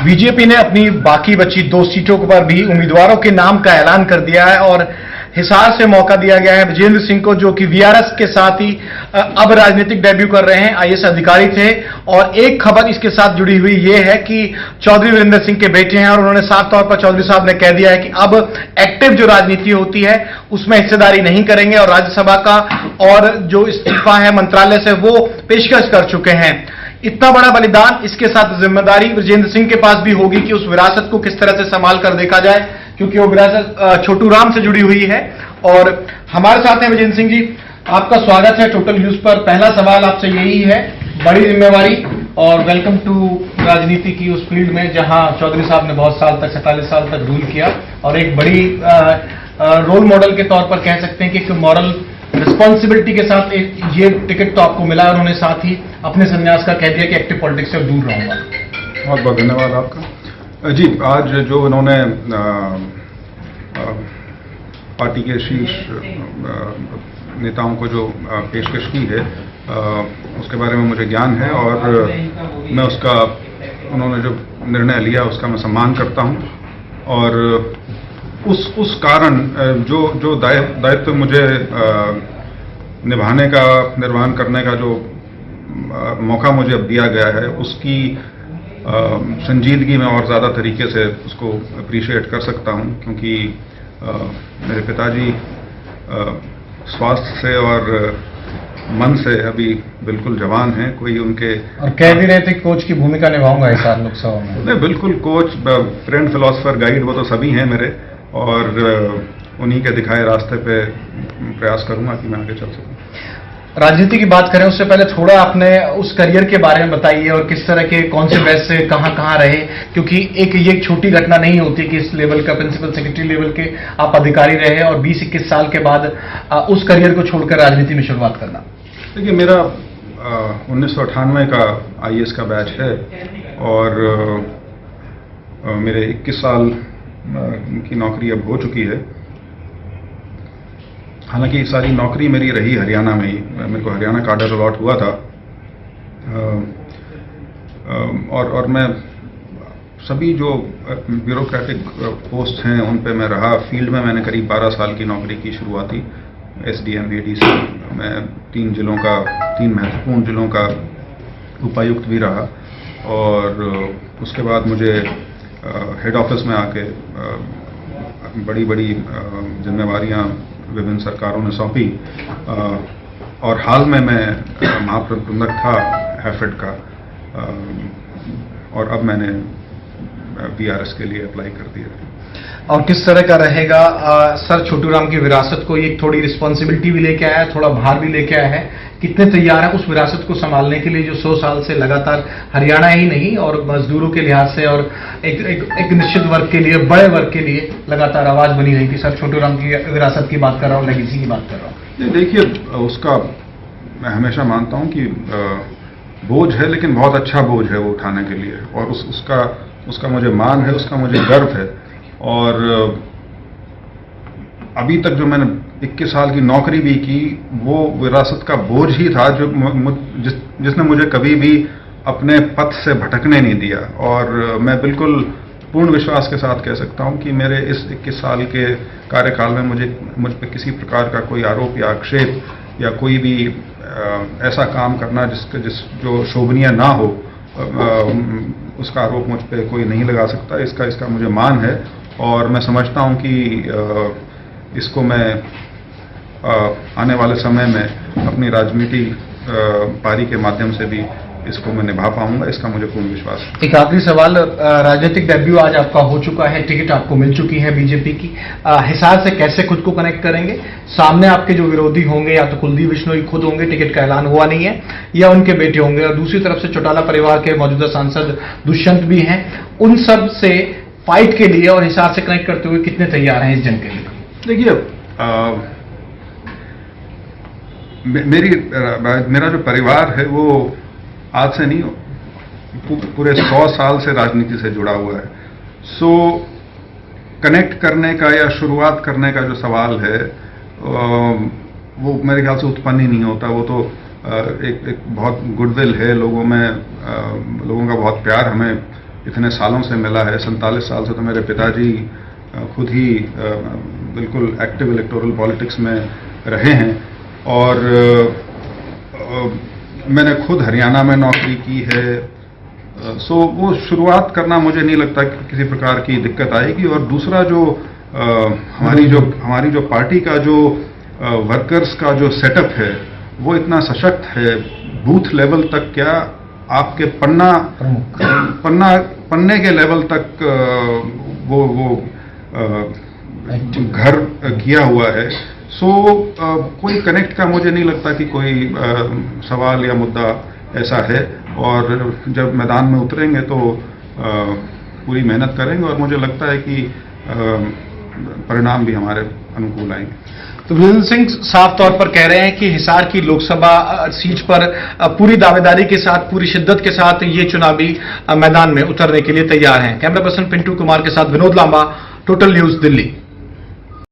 BJP ने अपनी बाकी बची 2 सीटों पर भी उम्मीदवारों के नाम का ऐलान कर दिया है और हिसार से मौका दिया गया है विजेंद्र सिंह को, जो कि वीआरएस के साथ ही अब राजनीतिक डेब्यू कर रहे हैं। आईएएस अधिकारी थे और एक खबर इसके साथ जुड़ी हुई यह है कि चौधरी वीरेंद्र सिंह के बेटे हैं और उन्होंने साफ तौर पर चौधरी साहब ने कह दिया है कि अब एक्टिव जो राजनीति होती है उसमें हिस्सेदारी नहीं करेंगे और राज्यसभा का और जो इस्तीफा है मंत्रालय से वो पेशकश कर चुके हैं। इतना बड़ा बलिदान, इसके साथ जिम्मेदारी विजेंद्र सिंह के पास भी होगी कि उस विरासत को किस तरह से संभाल कर देखा जाए, क्योंकि वो विरासत छोटू राम से जुड़ी हुई है। और हमारे साथ हैं विजेंद्र सिंह जी, आपका स्वागत है टोटल न्यूज पर। पहला सवाल आपसे यही है, बड़ी जिम्मेवारी और वेलकम टू राजनीति की उस फील्ड में जहां चौधरी साहब ने बहुत साल तक 47 साल तक रूल किया और एक बड़ी रोल मॉडल के तौर पर कह सकते हैं कि एक मॉरल रिस्पॉन्सिबिलिटी के साथ एक ये टिकट तो आपको मिला और उन्होंने साथ ही अपने संन्यास का कह दिया कि एक्टिव पॉलिटिक्स से दूर रहूंगा। बहुत बहुत धन्यवाद आपका जी। आज जो उन्होंने पार्टी के शीर्ष नेताओं को जो पेशकश की है उसके बारे में मुझे ज्ञान है और मैं उसका, उन्होंने जो निर्णय लिया उसका मैं सम्मान करता हूं और उस कारण जो दायित्व मुझे निभाने का, निर्वहन करने का जो मौका मुझे अब दिया गया है उसकी संजीदगी में और ज़्यादा तरीके से उसको अप्रिशिएट कर सकता हूं, क्योंकि मेरे पिताजी स्वास्थ्य से और मन से अभी बिल्कुल जवान हैं। कोई उनके और कह भी रहे थे कोच की भूमिका निभाऊंगा इस साल लोकसभा में। नहीं, बिल्कुल कोच, फ्रेंड, फिलोसफर, गाइड वो तो सभी हैं मेरे और उन्हीं के दिखाए रास्ते पे प्रयास करूंगा कि मैं आगे चल सकूं। राजनीति की बात करें उससे पहले थोड़ा अपने उस करियर के बारे में बताइए और किस तरह के कौन से बैच से कहां रहे, क्योंकि ये छोटी घटना नहीं होती कि इस लेवल का प्रिंसिपल सेक्रेटरी लेवल के आप अधिकारी रहे और 20-21 साल के बाद उस करियर को छोड़कर राजनीति में शुरुआत करना। देखिए, मेरा 1998 का आईएएस का बैच है और मेरे 21 साल की नौकरी अब हो चुकी है। हालांकि सारी नौकरी मेरी रही हरियाणा में ही, मेरे को हरियाणा कार्डर अलॉट हुआ था और मैं सभी जो ब्यूरोक्रेटिक पोस्ट हैं उन पे मैं रहा। फील्ड में मैंने करीब 12 साल की नौकरी की, शुरुआती एसडीएम, एडीसी, मैं 3 महत्वपूर्ण जिलों का उपायुक्त भी रहा और उसके बाद मुझे हेड ऑफिस में आके बड़ी बड़ी जिम्मेवारियां विभिन्न सरकारों ने सौंपी और हाल में मैं महाप्रबंधक था हैफेड का और अब मैंने वीआरएस के लिए अप्लाई कर दिया। और किस तरह का रहेगा सर छोटू राम की विरासत को, ये थोड़ी रिस्पॉन्सिबिलिटी भी लेके आया है, थोड़ा भार भी लेके आया है, कितने तैयार हैं उस विरासत को संभालने के लिए जो 100 साल से लगातार हरियाणा ही नहीं और मजदूरों के लिहाज से और एक निश्चित वर्ग के लिए, बड़े वर्ग के लिए लगातार आवाज बनी रही थी। सर छोटू राम की विरासत की बात कर रहा हूँ, लेगेसी की बात कर रहा हूँ। देखिए, उसका मैं हमेशा मानता हूँ कि बोझ है, लेकिन बहुत अच्छा बोझ है वो उठाने के लिए और उसका मुझे मान है, उसका मुझे गर्व है। और अभी तक जो मैंने 21 साल की नौकरी भी की वो विरासत का बोझ ही था जो जिसने मुझे कभी भी अपने पथ से भटकने नहीं दिया। और मैं बिल्कुल पूर्ण विश्वास के साथ कह सकता हूं कि मेरे इस 21 साल के कार्यकाल में मुझ पे किसी प्रकार का कोई आरोप या आक्षेप या कोई भी ऐसा काम करना जो शोभनीय ना हो, उसका आरोप मुझ पे कोई नहीं लगा सकता। इसका मुझे मान है और मैं समझता हूं कि इसको मैं आने वाले समय में अपनी राजनीति पारी के माध्यम से भी इसको मैं निभा पाऊंगा, इसका मुझे पूर्ण विश्वास है। एक आखिरी सवाल, राजनीतिक डेब्यू आज आपका हो चुका है, टिकट आपको मिल चुकी है बीजेपी की, हिसार से कैसे खुद को कनेक्ट करेंगे? सामने आपके जो विरोधी होंगे या तो कुलदीप बिश्नोई खुद होंगे, टिकट का ऐलान हुआ नहीं है, या उनके बेटे होंगे, और दूसरी तरफ से चौटाला परिवार के मौजूदा सांसद दुष्यंत भी हैं। उन सब से फाइट के लिए और हिसार से कनेक्ट करते हुए कितने तैयार हैं इस जंग के लिए? देखिए, मेरा जो परिवार है वो आज से नहीं, पूरे 100 साल से राजनीति से जुड़ा हुआ है। सो कनेक्ट करने का या शुरुआत करने का जो सवाल है वो मेरे ख्याल से उत्पन्न ही नहीं होता। वो तो एक बहुत गुडविल है लोगों में, लोगों का बहुत प्यार हमें इतने सालों से मिला है। 47 साल से तो मेरे पिताजी खुद ही बिल्कुल एक्टिव इलेक्टोरल पॉलिटिक्स में रहे हैं और मैंने खुद हरियाणा में नौकरी की है। सो वो शुरुआत करना मुझे नहीं लगता कि किसी प्रकार की दिक्कत आएगी। और दूसरा जो हमारी जो पार्टी का जो वर्कर्स का जो सेटअप है वो इतना सशक्त है, बूथ लेवल तक क्या आपके पन्ने के लेवल तक वो घर किया हुआ है। सो कोई कनेक्ट का मुझे नहीं लगता कि कोई सवाल या मुद्दा ऐसा है। और जब मैदान में उतरेंगे तो पूरी मेहनत करेंगे और मुझे लगता है कि परिणाम भी हमारे अनुकूल आएंगे। तो वीरेंद्र सिंह साफ तौर पर कह रहे हैं कि हिसार की लोकसभा सीट पर पूरी दावेदारी के साथ, पूरी शिद्दत के साथ ये चुनावी मैदान में उतरने के लिए तैयार हैं। कैमरा पर्सन पिंटू कुमार के साथ विनोद लांबा, टोटल न्यूज, दिल्ली।